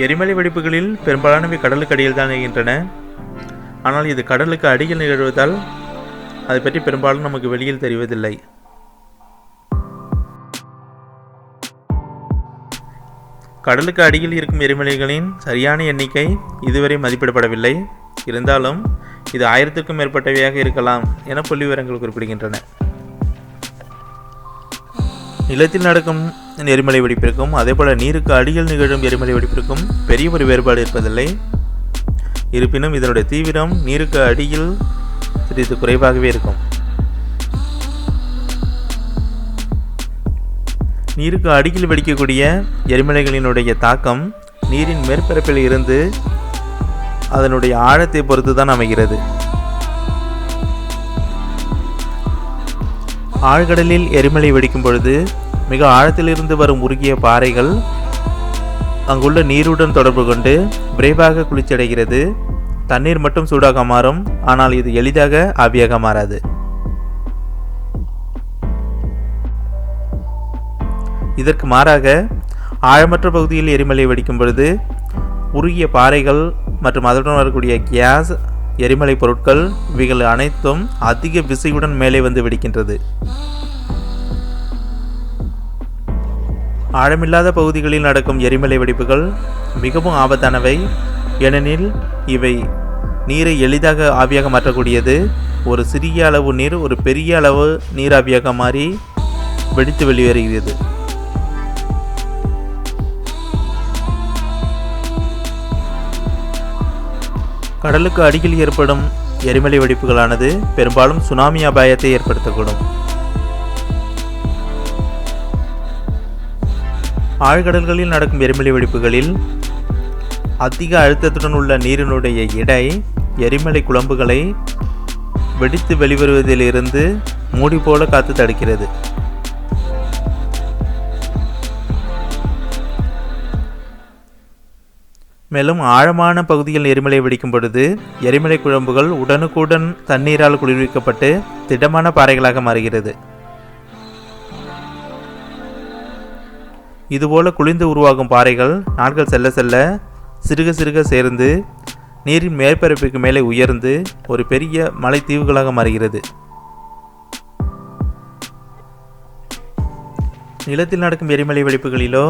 எரிமலை வெடிப்புகளில் பெரும்பாலானவை கடலுக்கு அடியில் தான் நிகழ்கின்றன. ஆனால் இது கடலுக்கு அடியில் நிகழ்வதால் அதை பற்றி பெரும்பாலும் நமக்கு வெளியில் தெரிவதில்லை. கடலுக்கு அடியில் இருக்கும் எரிமலைகளின் சரியான எண்ணிக்கை இதுவரை மதிப்பிடப்படவில்லை. இருந்தாலும் இது 1000க்கும் மேற்பட்டவையாக இருக்கலாம் என புள்ளி விவரங்கள் குறிப்பிடுகின்றன. நிலத்தில் நடக்கும் எரிமலை வெடிப்பிற்கும் அதேபோல நீருக்கு அடியில் நிகழும் எரிமலை வெடிப்பிற்கும் பெரிய ஒரு வேறுபாடு இருப்பதில்லை. இருப்பினும் இதனுடைய தீவிரம் நீருக்கு அடியில் சிறிது குறைவாகவே இருக்கும். நீருக்கு அடியில் வெடிக்கக்கூடிய எரிமலைகளினுடைய தாக்கம் நீரின் மேற்பரப்பில் இருந்து அதனுடைய ஆழத்தை பொறுத்து தான் அமைகிறது. ஆழ்கடலில் எரிமலை வெடிக்கும் பொழுது மிக ஆழத்திலிருந்து வரும் உருகிய பாறைகள் அங்குள்ள நீருடன் தொடர்பு கொண்டு விரைவாக குளிர்ச்சியடைகிறது. தண்ணீர் மட்டும் சூடாக மாறும், ஆனால் இது எளிதாக ஆவியாக மாறாது. இதற்கு மாறாக ஆழமற்ற பகுதியில் எரிமலை வெடிக்கும் பொழுது உருகிய பாறைகள் மற்றும் அதனுடன் வரக்கூடிய கேஸ், எரிமலை பொருட்கள் இவைகள் அனைத்தும் அதிக விசையுடன் மேலே வந்து வெடிக்கின்றது. ஆழமில்லாத பகுதிகளில் நடக்கும் எரிமலை வெடிப்புகள் மிகவும் ஆபத்தானவை. ஏனெனில் இவை நீரை எளிதாக ஆவியாக மாற்றக்கூடியது. ஒரு சிறிய அளவு நீர் ஒரு பெரிய அளவு நீராவியாக மாறி வெடித்து வெளியேறுகிறது. கடலுக்கு அடியில் ஏற்படும் எரிமலை வெடிப்புகளானது பெரும்பாலும் சுனாமி அபாயத்தை ஏற்படுத்தக்கூடும். ஆழ்கடல்களில் நடக்கும் எரிமலை வெடிப்புகளில் அதிக அழுத்தத்துடன் உள்ள நீரினுடைய எடை எரிமலை குழம்புகளை வெடித்து வெளிவருவதிலிருந்து மூடி போல காத்து தடுக்கிறது. மேலும் ஆழமான பகுதியில் எரிமலை வெடிக்கும் பொழுது எரிமலை குழம்புகள் உடனுக்குடன் தண்ணீரால் குளிர்விக்கப்பட்டு திடமான பாறைகளாக மாறுகிறது. இதுபோல குளிர்ந்து உருவாகும் பாறைகள் நாட்கள் செல்ல செல்ல சிறுக சிறுக சேர்ந்து நீரின் மேற்பரப்புக்கு மேலே உயர்ந்து ஒரு பெரிய மலை தீவுகளாக மாறுகிறது. நிலத்தில் நடக்கும் எரிமலை வெடிப்புகளிலோ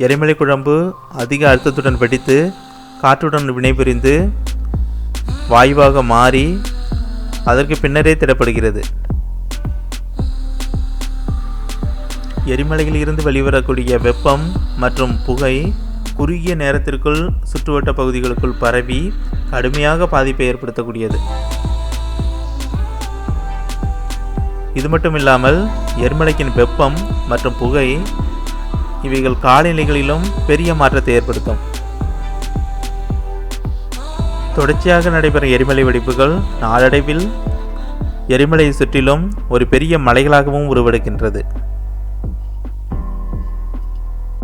எரிமலை குழம்பு அதிக அழுத்தத்துடன் வெடித்து காற்றுடன் வினைபுரிந்து வாயுவாக மாறி அதற்கு பின்னரே திடப்படுகிறது. எரிமலையில் இருந்து வெளிவரக்கூடிய வெப்பம் மற்றும் புகை குறுகிய நேரத்திற்குள் சுற்றுவட்ட பகுதிகளுக்குள் பரவி கடுமையாக பாதிப்பை ஏற்படுத்தக்கூடியது. இது மட்டும் இல்லாமல் எரிமலையின் வெப்பம் மற்றும் புகை இவைகள் காலநிலைகளிலும் பெரிய மாற்றத்தை ஏற்படுத்தும். தொடர்ச்சியாக நடைபெறும் எரிமலை வெடிப்புகள் நாளடைவில் எரிமலையை சுற்றிலும் ஒரு பெரிய மலைகளாகவும் உருவெடுக்கின்றது.